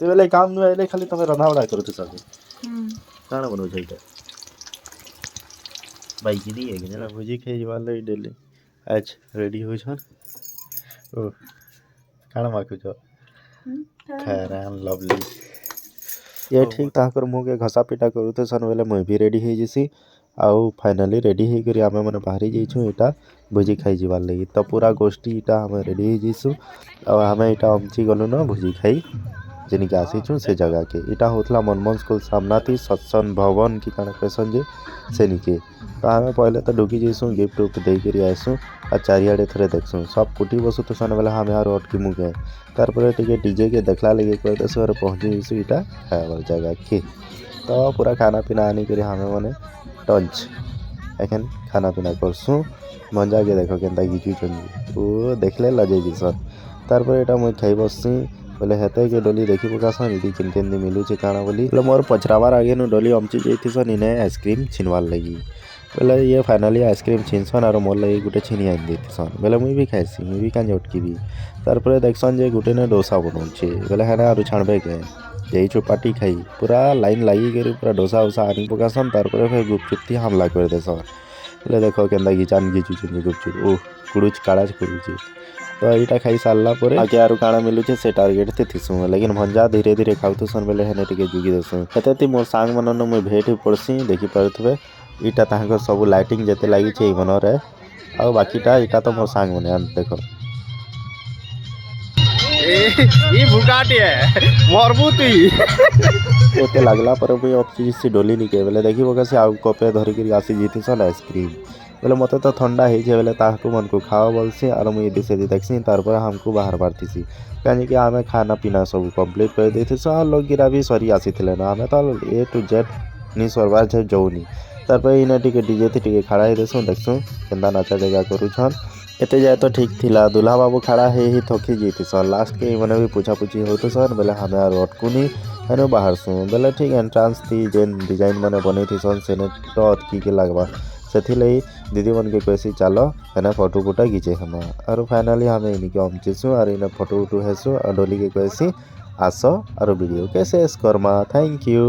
बेले काम नु आइले खाली तमे रंधा बड़ा करत सब काना बनो छैटा बाइक दी है कि ना भुजी खाइ वाले डेली आज रेडी हो छन ओ काना माकु छ खैरान लवली ये ठीक ताकर मुँह के घसा पिटा करूते सन बेले मुई भी रेडी हो जैसी आउ फाइनली रेडी हो करी आमे मने बाहरी जाइछु एटा भुजी खाइ जीवार लगी तो पूरा गोष्ठी इटा हमें रेडी हो जैसु और हमें इटा अमची गलु न भुजी खाई जिनके आसीछु से जगह के इटा होतला मनमोहन स्कूल सामना थी सत्संग भवन की काना कहसन जे से निके तो हमें पहले तो ढुकी जैसु गिफ्ट उफ्ट दे करी आइसु आ चारियाडे थरे देखसु सब कुटी बसु तो सन बेला हमें यार अटकी मुके तारपरे टिके डीजे के देखला लगे कोई दस बार पहुंची जैसु इटा खाइबार जगह के तो पूरा खाना पीना आनी करी हमें मने टंच एखन खाना पीना करसु मजा के देखो केनता घिचुचन ओ देखले लजे जिसन तारपर एटा मुई खाइ बससी बोले हेते के डोली देखि पकासन इदी किन किन दी मिलु छे काना बोली बोले मोर पचरावार आगे नु डोली अमची जैथिसन इने आइसक्रीम छिनवार लगी बोले ये फाइनली आइसक्रीम छिनसन और मोर लगी गुटे छिनी आइन देथिसन बोले मुई भी खाइसी मुई भी कान अटकीबी तारपर देखसन जे गुटे ने डोसा बनौछे बोले हेना आरु छाणबे के यही चौपाटी खाई पूरा लाइन लगी करी पूरा डोसा उसा आनी पकासन तारपर फिर गुपचुप थी हमला कर देसन बोले देखो केनता घिचान घिचुचन गुपचुप ओह कुड़ुच काड़ाच कुड़ुच तो यहाँ खाई सारा पर आगे आरु काଣା मिलुचे से टार्गेट थे थिसु लेकिन भंजा धीरे धीरे खाउथसन बेले हेने टिके जुगी देसु हेते मोर सांग मनन मुई भेट पड़सी देखि पारुथबे इटा ताहाको सब लाइटिंग जते लागि छे मनरे आ बाकीटा इटा तो मोर सांग मने देखो ये भुगाटी है मरबुती ओते लागला पर भी अब चीज से डोली निके बेले देखि बकसे आ कपे धरि के आसी जीथिसन आइसक्रीम बोले मते तो ठंडा हे जे बेले ताहकु मन को खाओ बोलसी और मुई दिसे देखसी तारपर हमको बाहर बारतीसी काहे कि हमें खाना पीना सब कंप्लीट कर देथिस आ लोग गिरा भी सरी आसीथिले ना हमें तो ए टू जेड नि सरबार जे जौनी तारपर इने टिके डीजे थी टिके खड़ा हे देसु देखसु केंदा नाचा जगह करूछन एते जाए तो ठीक थिला दुल्हा बाबू खड़ा है ही थकी जीथिसन लास्ट के मने भी पूछा पूछी होतो सर बोले हमें और अटकुनी हेनो बाहर सु बोले ठीक एंट्रेंस थी जेन डिजाइन मने बने थी सन सेने तो अटकी के लगवा सेथि लई दीदी मन के कैसी चलो हेना फोटो फोटा घिचे हम और फाइनली हमें इनके अमचीसु और इन फोटो उटू हेसु और डोली के कैसी आसो और वीडियो के शेष करमा थैंक यू।